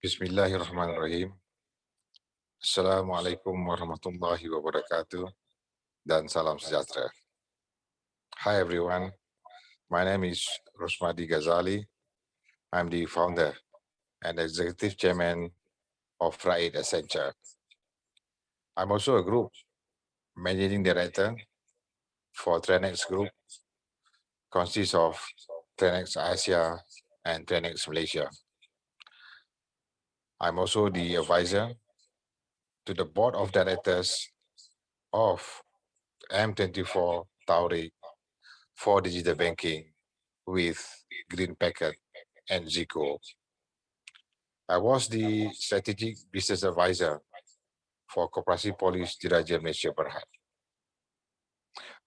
Bismillahirrahmanirrahim. Assalamualaikum warahmatullahi wabarakatuh dan salam sejahtera. Hi everyone, my name is Rosmadi Ghazali. I'm the founder and executive chairman of RAED ACCENTURE. I'm also a group managing director for Trenex Group, consists of Trenex Asia and Trenex Malaysia. I'm also the advisor to the board of directors of M24 Tauri for digital banking with Green Packet and Zico. I was the strategic business advisor for Koperasi Polis Diraja Malaysia Berhad.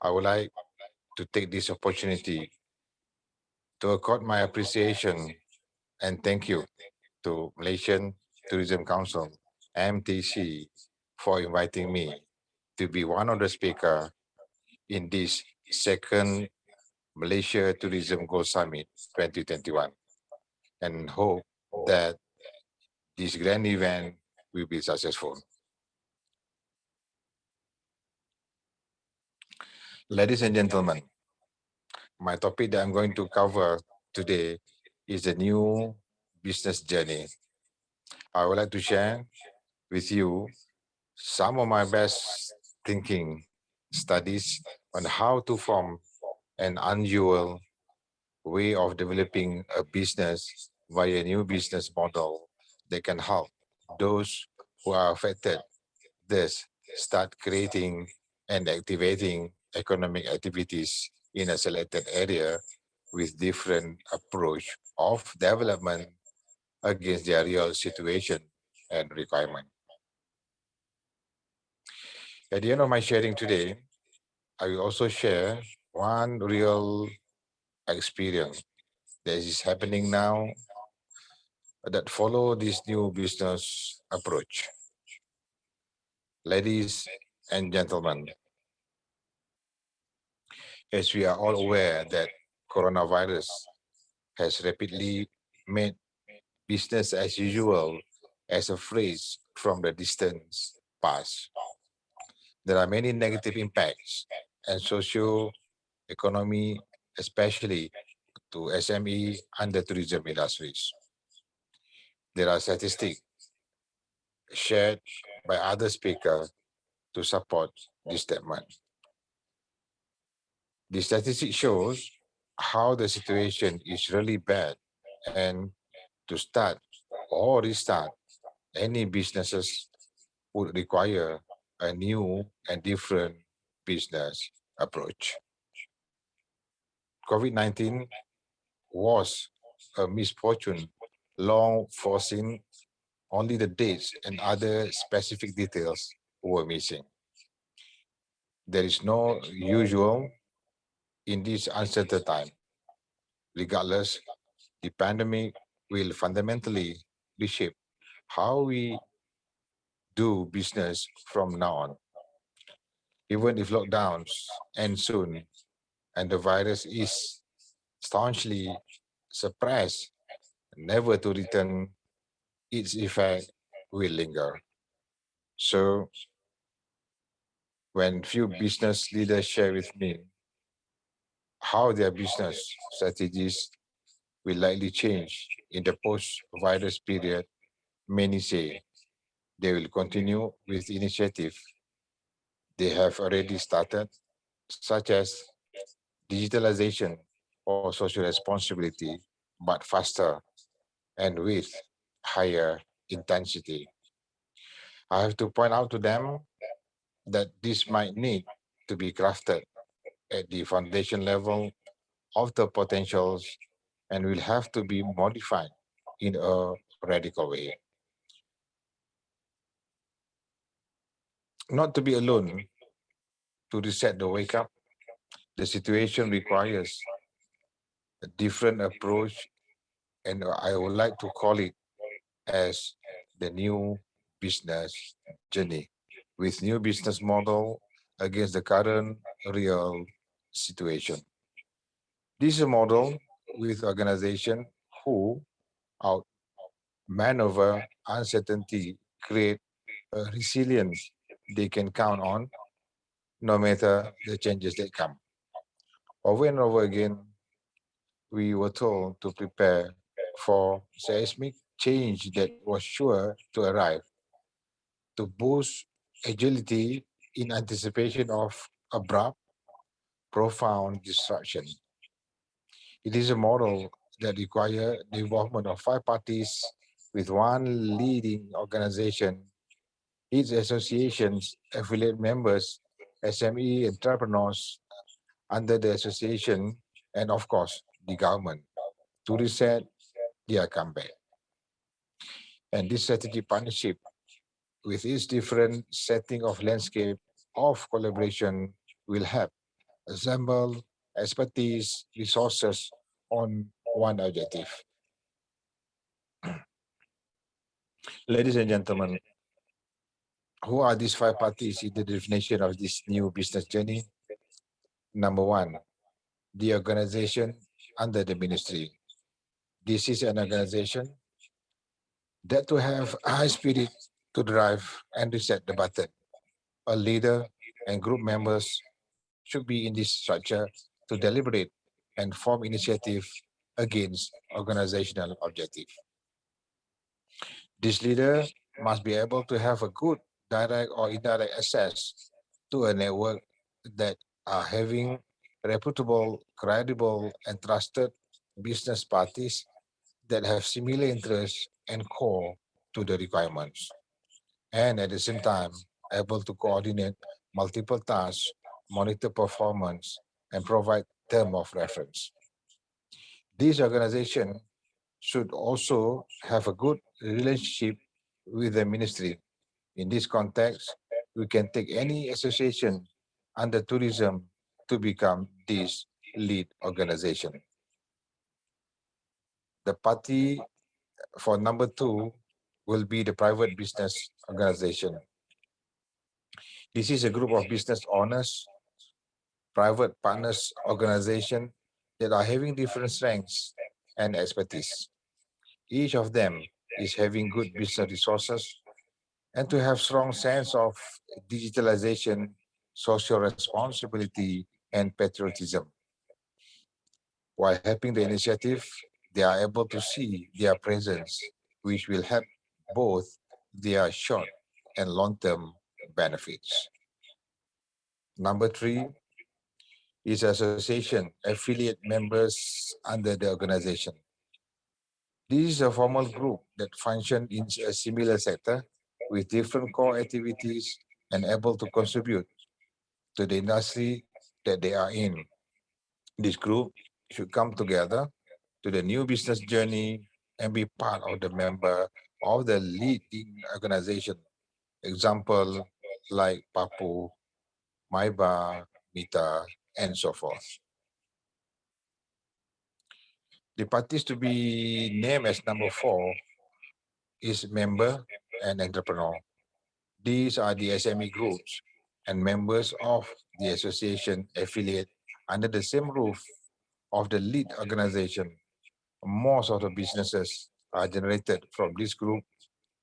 I would like to take this opportunity to accord my appreciation and thank you to Malaysian Tourism Council, MTC, for inviting me to be one of the speakers in this second Malaysia Tourism Gold Summit 2021, and hope that this grand event will be successful. Ladies and gentlemen, my topic that I'm going to cover today is the new business journey. I would like to share with you some of my best thinking studies on how to form an unusual way of developing a business via a new business model that can help those who are affected, thus start creating and activating economic activities in a selected area with different approach of development against their real situation and requirement. At the end of my sharing today, I will also share one real experience that is happening now that follow this new business approach. Ladies and gentlemen, as we are all aware that coronavirus has rapidly made business as usual as a phrase from the distant past. There are many negative impacts and socio-economy, especially to SME and the tourism industries. There are statistics shared by other speakers to support this statement. The statistic shows how the situation is really bad, and to start or restart any businesses would require a new and different business approach. COVID-19 was a misfortune long foreseen, only the dates and other specific details were missing. There is no usual in this uncertain time. Regardless, the pandemic will fundamentally reshape how we do business from now on. Even if lockdowns end soon and the virus is staunchly suppressed, never to return, its effect will linger. So, when few business leaders share with me how their business strategies will likely change in the post-virus period, many say they will continue with initiatives they have already started, such as digitalization or social responsibility, but faster and with higher intensity. I have to point out to them that this might need to be crafted at the foundation level of the potentials and will have to be modified in a radical way. Not to be alone, to reset the wake up, the situation requires a different approach, and I would like to call it as the new business journey, with new business model against the current real situation. This is a model with organization who, out maneuver uncertainty, create a resilience they can count on no matter the changes that come. Over and over again, we were told to prepare for seismic change that was sure to arrive, to boost agility in anticipation of abrupt, profound destruction. It is a model that requires the involvement of five parties with one leading organization, its associations, affiliate members, SME entrepreneurs under the association, and of course, the government to reset their comeback. And this strategic partnership with its different setting of landscape of collaboration will help assemble expertise, resources on one objective. Ladies and gentlemen, who are these five parties in the definition of this new business journey? Number one, the organization under the ministry. This is an organization that to have a high spirit to drive and reset the button. A leader and group members should be in this structure to deliberate and form initiative against organizational objective. This leader must be able to have a good direct or indirect access to a network that are having reputable, credible, and trusted business parties that have similar interests and core to the requirements, and at the same time, able to coordinate multiple tasks, monitor performance, and provide term of reference. This organization should also have a good relationship with the ministry. In this context, we can take any association under tourism to become this lead organization. The party for number two will be the private business organization. This is a group of business owners, private partners organization that are having different strengths and expertise. Each of them is having good business resources and to have strong sense of digitalization, social responsibility, and patriotism. While helping the initiative, they are able to see their presence, which will help both their short and long-term benefits. Number three is association affiliate members under the organization. This is a formal group that function in a similar sector with different core activities and able to contribute to the industry that they are in. This group should come together to the new business journey and be part of the member of the leading organization. Example like Papu, Maiba, Mita, and so forth. The parties to be named as number four is member and entrepreneur. These are the SME groups and members of the association affiliate under the same roof of the lead organization. Most of the businesses are generated from this group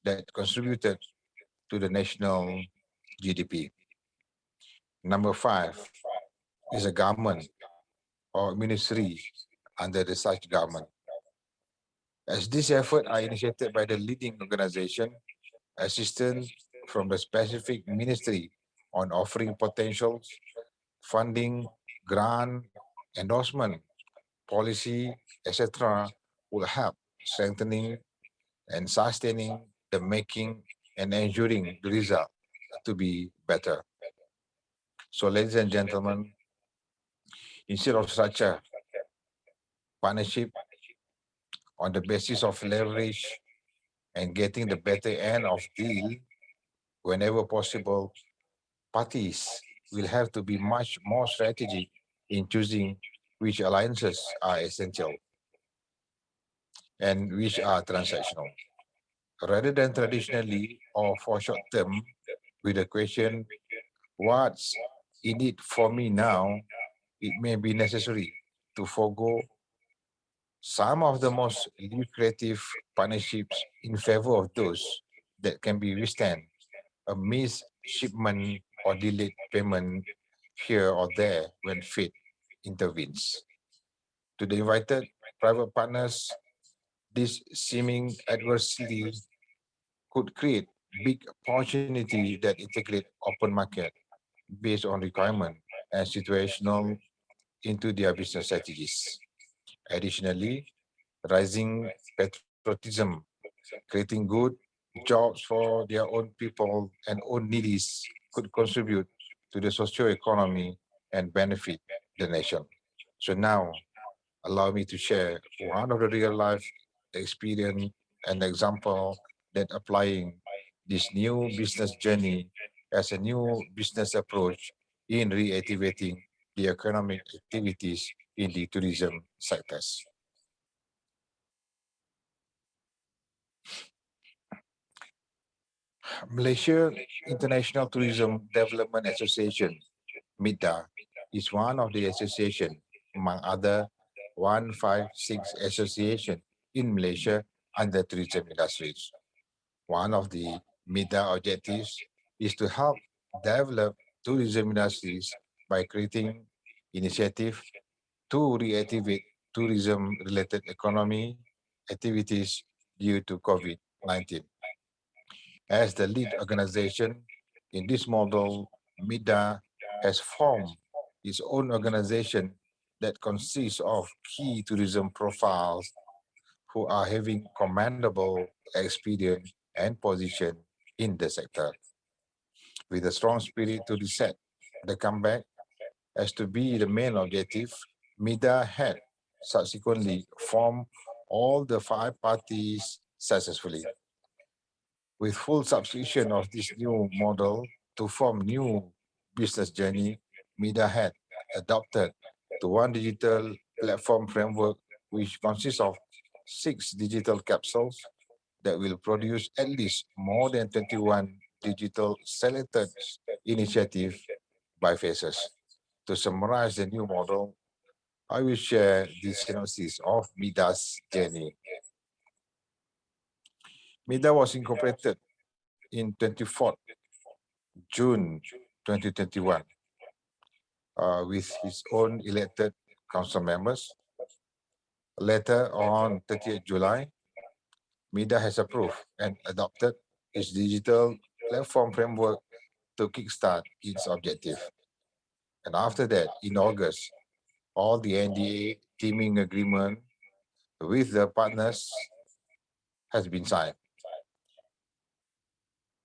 that contributed to the national GDP. Number five is a government or ministry under the such government. As this effort are initiated by the leading organization, assistance from the specific ministry on offering potentials, funding, grant, endorsement, policy, etc., will help strengthening and sustaining the making and ensuring the result to be better. So, ladies and gentlemen, instead of such a partnership on the basis of leverage and getting the better end of deal whenever possible, parties will have to be much more strategic in choosing which alliances are essential and which are transactional. Rather than traditionally or for short term, with the question, what's in it for me now, it may be necessary to forego some of the most lucrative partnerships in favor of those that can be withstand a missed shipment or delayed payment here or there when fate intervenes. To the invited private partners, this seeming adversity could create big opportunity that integrate open market based on requirement and situational into their business strategies. Additionally, rising patriotism, creating good jobs for their own people and own needs could contribute to the socio-economy and benefit the nation. So now, allow me to share one of the real life experience and example that applying this new business journey as a new business approach in reactivating the economic activities in the tourism sectors. Malaysia International Tourism Development Association, MITA, is one of the association, among other 156 association in Malaysia under tourism industries. One of the MITA objectives is to help develop tourism industries by creating initiative to reactivate tourism-related economy activities due to COVID-19. As the lead organization in this model, MIDA has formed its own organization that consists of key tourism profiles who are having commendable experience and position in the sector. With a strong spirit to reset the comeback as to be the main objective, MIDA had subsequently formed all the five parties successfully. With full subscription of this new model to form new business journey, MIDA had adopted to one digital platform framework which consists of 6 digital capsules that will produce at least more than 21 digital selected initiative by phases. To summarize the new model, I will share the synopsis of MIDA's journey. MIDA was incorporated in 24th June 2021 with his own elected council members. Later on 30th July, MIDA has approved and adopted its digital platform framework to kickstart its objective. And after that, in August, all the NDA teaming agreement with the partners has been signed.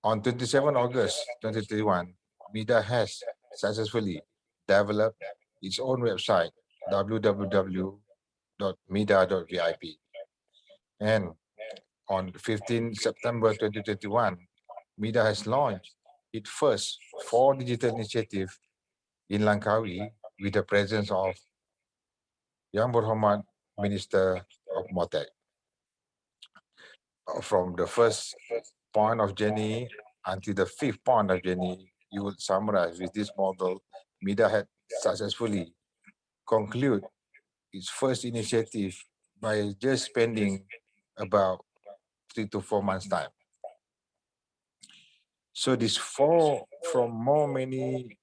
On 27 August 2021, MIDA has successfully developed its own website, www.mida.vip. And on 15 September 2021, MIDA has launched its first 4 digital initiative in Langkawi with the presence of Yang Berhormat Minister of Motek. From the first point of journey until the fifth point of journey, you would summarize with this model, MIDA had successfully concluded its first initiative by just spending about 3 to 4 months' time. So this from more many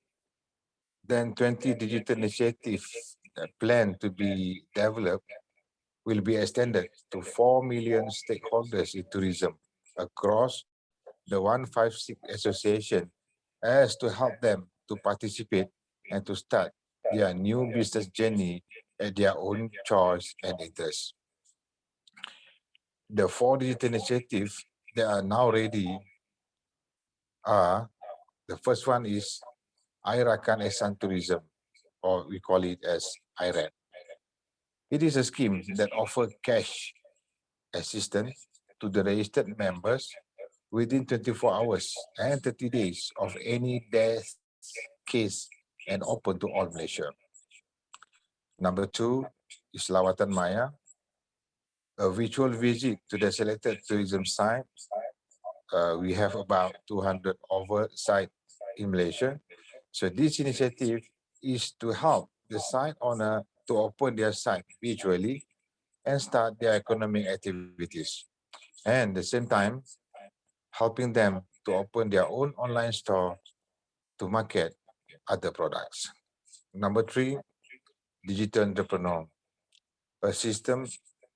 than 20 digital initiatives that plan to be developed will be extended to 4 million stakeholders in tourism across the 156 association as to help them to participate and to start their new business journey at their own choice and interest. The 4 digital initiatives that are now ready are, the first one is Airakan Ehsan Tourism, or we call it as IRAD. It is a scheme that offers cash assistance to the registered members within 24 hours and 30 days of any death case and open to all Malaysia. Number 2 is Lawatan Maya, a virtual visit to the selected tourism site. We have about 200 over sites in Malaysia. So this initiative is to help the site owner to open their site virtually and start their economic activities. And at the same time, helping them to open their own online store to market other products. Number three, digital entrepreneur, a system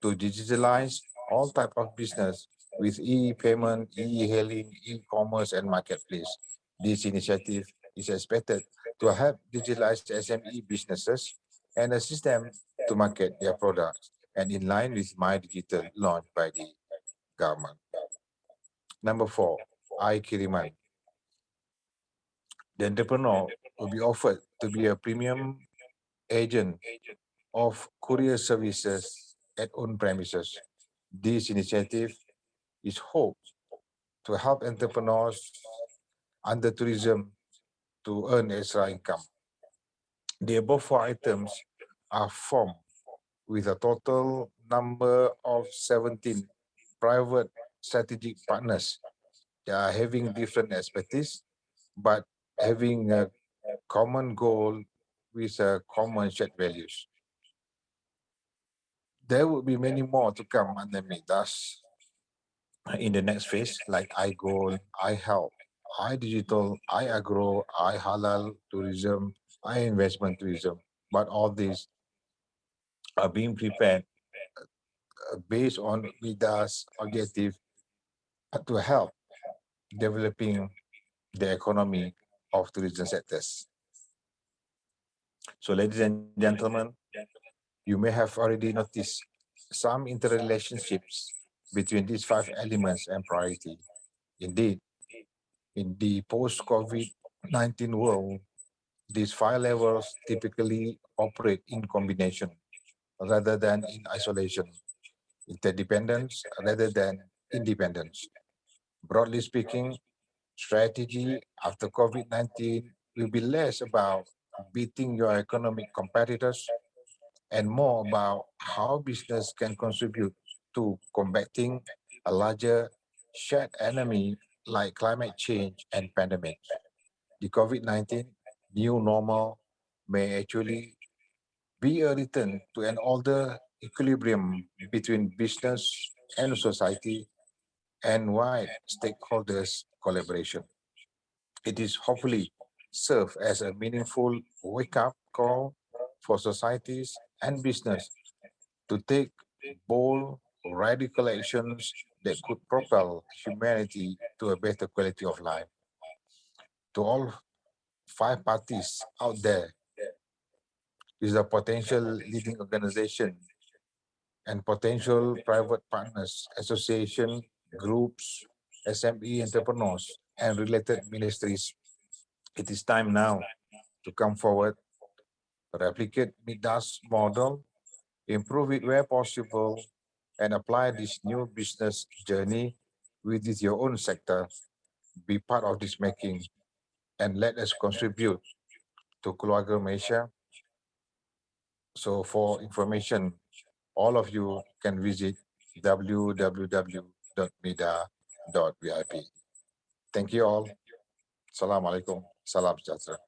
to digitalize all type of business with e-payment, e-hailing, e-commerce, and marketplace. This initiative is expected to help digitalize SME businesses and assist them to market their products and in line with My Digital launched by the government. Number four, iKiriman. The entrepreneur will be offered to be a premium agent of courier services at own premises. This initiative is hoped to help entrepreneurs under tourism to earn extra income. The above four items are formed with a total number of 17 private strategic partners. They are having different expertise, but having a common goal with a common shared values. There will be many more to come under Midas in the next phase, like iGold, iHealth, iDigital, iAgro, iHalal tourism, iInvestment tourism. But all these are being prepared based on Midas objective to help developing the economy of tourism sectors. So, ladies and gentlemen, you may have already noticed some interrelationships between these five elements and priority. Indeed, in the post-COVID-19 world, these five levels typically operate in combination rather than in isolation, interdependence rather than independence. Broadly speaking, strategy after COVID-19 will be less about beating your economic competitors and more about how business can contribute to combating a larger shared enemy like climate change and pandemic. The COVID-19 new normal may actually be a return to an older equilibrium between business and society and wide stakeholders collaboration. It is hopefully serve as a meaningful wake-up call for societies and business to take bold, radical actions that could propel humanity to a better quality of life. To all five parties out there, is a potential leading organization and potential private partners, association, groups, SME entrepreneurs, and related ministries. It is time now to come forward, replicate Midas model, improve it where possible, and apply this new business journey within your own sector. Be part of this making and let us contribute to Keluarga Malaysia. So for information, all of you can visit www.mida.vip. Thank you all. Assalamualaikum. Salam sejahtera.